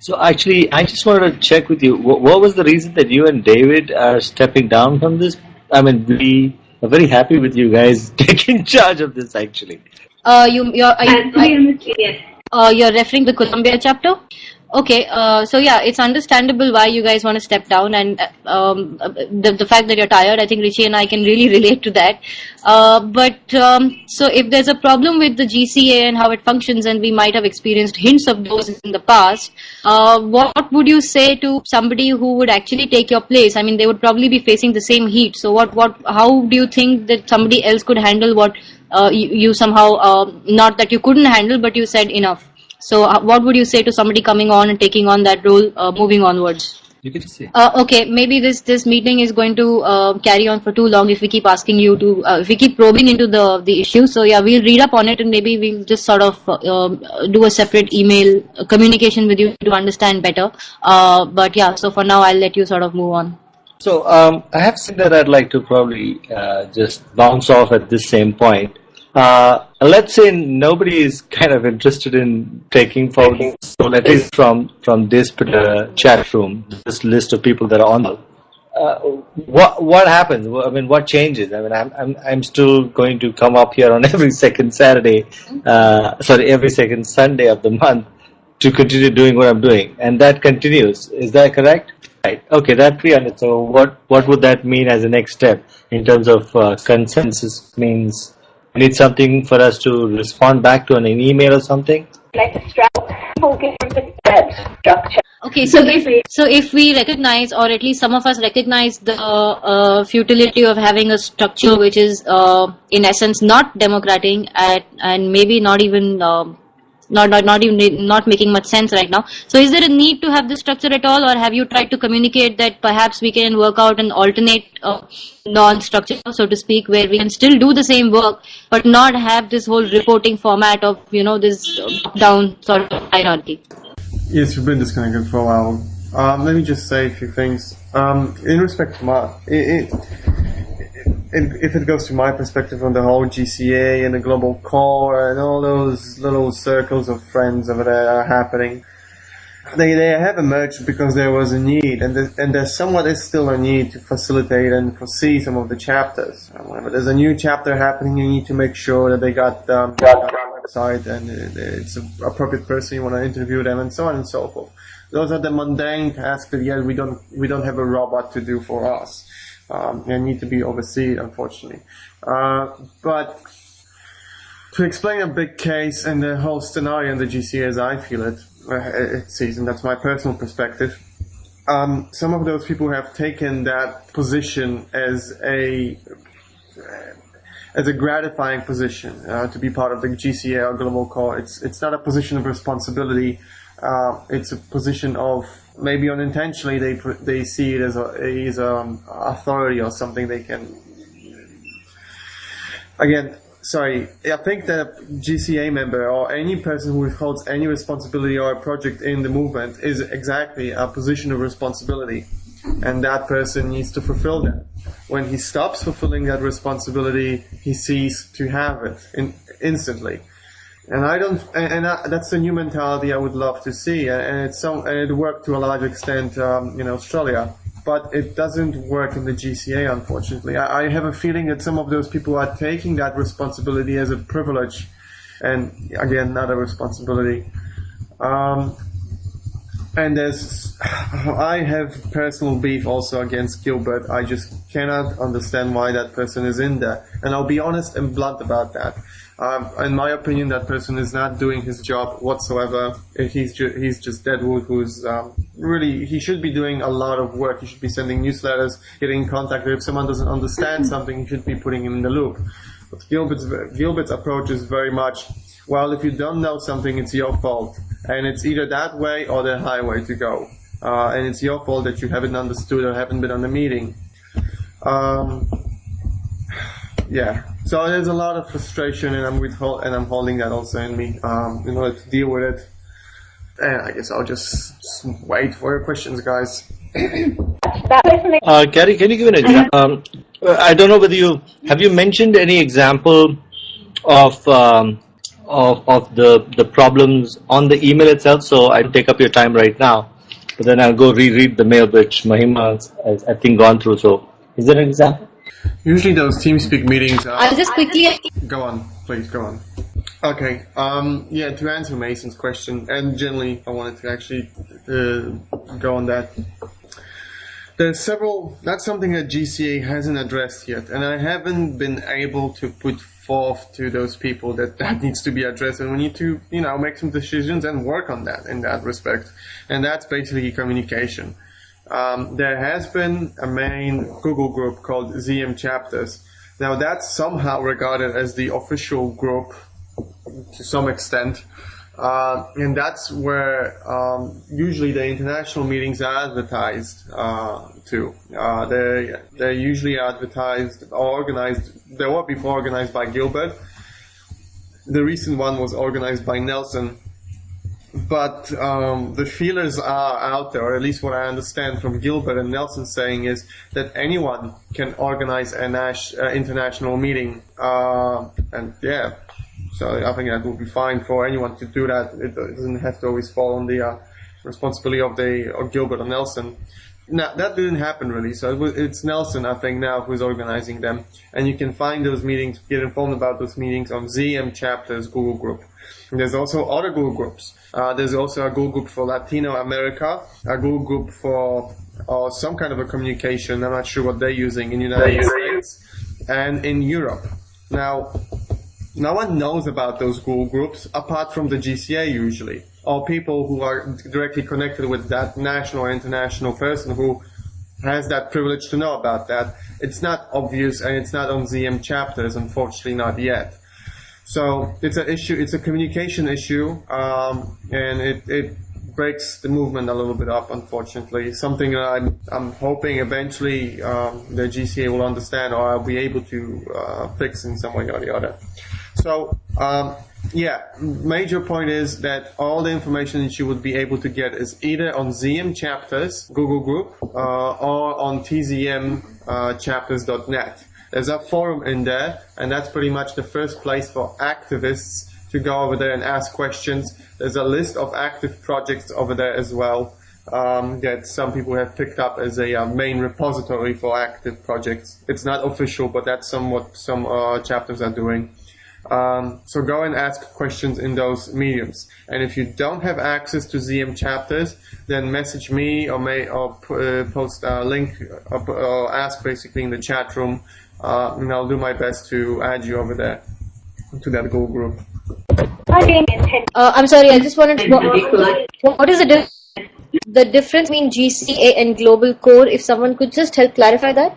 So actually, I just wanted to check with you. What was the reason that you and David are stepping down from this? I mean, we are very happy with you guys taking charge of this. Actually, Yes. You're referring to the Colombia chapter? Okay, so yeah, it's understandable why you guys want to step down, and the fact that you're tired, I think Rishi and I can really relate to that. So if there's a problem with the GCA and how it functions, and we might have experienced hints of those in the past, what would you say to somebody who would actually take your place? I mean, they would probably be facing the same heat. So how do you think that somebody else could handle what you somehow, not that you couldn't handle, but you said enough? So what would you say to somebody coming on and taking on that role, moving onwards? you can see. Okay, maybe this meeting is going to carry on for too long if we keep asking you to, if we keep probing into the issue. So yeah, we'll read up on it, and maybe we'll just sort of do a separate email communication with you to understand better. But yeah, so for now, I'll let you sort of move on. So I have something that I'd like to probably just bounce off at this same point. Let's say nobody is kind of interested in taking forward, so at least from this particular chat room, this list of people that are on. What happens? I mean, what changes? I mean, I'm still going to come up here on every second Saturday, every second Sunday of the month to continue doing what I'm doing, and that continues. Is that correct? Right. Okay, that's clear. So what would that mean as a next step in terms of consensus? Means we need something for us to respond back to an email or something? Like a structure. Okay, so if we recognize, or at least some of us recognize, the futility of having a structure which is in essence not democratic and maybe not even not making much sense right now. So is there a need to have this structure at all, or have you tried to communicate that perhaps we can work out an alternate non-structure, so to speak, where we can still do the same work but not have this whole reporting format of this down sort of hierarchy? Yes, we've been disconnected for a while. Let me just say a few things. In respect to if it goes to my perspective on the whole GCA and the global core and all those little circles of friends over there are happening, they have emerged because there was a need, and there somewhat is still a need to facilitate and foresee some of the chapters. Whenever there's a new chapter happening, you need to make sure that they got a website and it's an appropriate person, you want to interview them, and so on and so forth. Those are the mundane tasks that yet we don't have a robot to do for us. They need to be overseen, unfortunately. But to explain a big case and the whole scenario in the GCA as I feel it sees, and that's my personal perspective, some of those people have taken that position as a gratifying position to be part of the GCA or global core. It's not a position of responsibility. It's a position of, maybe unintentionally, they see it as authority or something they can. Again, sorry, I think that a GCA member or any person who holds any responsibility or a project in the movement is exactly a position of responsibility, and that person needs to fulfill that. When he stops fulfilling that responsibility, he ceases to have it instantly. And that's the new mentality I would love to see, and it worked to a large extent in Australia, but it doesn't work in the GCA, unfortunately. I have a feeling that some of those people are taking that responsibility as a privilege, and again, not a responsibility. And I have personal beef also against Gilbert. I just cannot understand why that person is in there, and I'll be honest and blunt about that. In my opinion, that person is not doing his job whatsoever. He's just deadwood who's really, he should be doing a lot of work. He should be sending newsletters, getting in contact. If someone doesn't understand something, he should be putting him in the loop. But Gilbert's approach is very much, well, if you don't know something, it's your fault. And it's either that way or the highway to go. And it's your fault that you haven't understood or haven't been on the meeting. Yeah. So there's a lot of frustration, and I'm holding that also in me in order to deal with it. And I guess I'll just wait for your questions, guys. Gary, can you give an example? I don't know whether have you mentioned any example of of the problems on the email itself, so I'll take up your time right now. But then I'll go reread the mail which Mahima has, I think, gone through. So, is there an example? Usually those TeamSpeak meetings are... I'll just quickly... Go on, please, go on. Okay, yeah, to answer Mason's question, and generally I wanted to actually go on that. There's several, that's something that GCA hasn't addressed yet, and I haven't been able to put forth to those people that needs to be addressed, and we need to, make some decisions and work on that in that respect. And that's basically communication. There has been a main Google group called ZM Chapters. Now that's somehow regarded as the official group to some extent. And that's where usually the international meetings are advertised too. They're usually advertised or organized. They were before organized by Gilbert. The recent one was organized by Nelson. But the feelers are out there, or at least what I understand from Gilbert and Nelson saying is that anyone can organize an international meeting. And yeah. So I think that would be fine for anyone to do that. It doesn't have to always fall on the responsibility of Gilbert or Nelson. Now, that didn't happen really. So it's Nelson, I think, now who's organizing them. And you can find those meetings, get informed about those meetings on ZM Chapters Google group. And there's also other Google groups. There's also a Google group for Latino America, a Google group for some kind of a communication. I'm not sure what they're using in the United States and in Europe. Now, no one knows about those Google groups apart from the GCA usually, or people who are directly connected with that national or international person who has that privilege to know about that. It's not obvious and it's not on ZM Chapters, unfortunately not yet. So it's an issue, it's a communication issue, and it breaks the movement a little bit up, unfortunately. Something that I'm hoping eventually the GCA will understand, or I'll be able to fix in some way or the other. So, yeah, major point is that all the information that you would be able to get is either on ZM Chapters Google group or on tzmchapters.net. There's a forum in there, and that's pretty much the first place for activists to go over there and ask questions. There's a list of active projects over there as well that some people have picked up as a main repository for active projects. It's not official, but that's somewhat some chapters are doing. So go and ask questions in those mediums. And if you don't have access to ZM Chapters, then message me or post a link or ask basically in the chat room, and I'll do my best to add you over there to that Google group. I'm sorry, I just wanted to know what is the difference between GCA and Global Core, if someone could just help clarify that?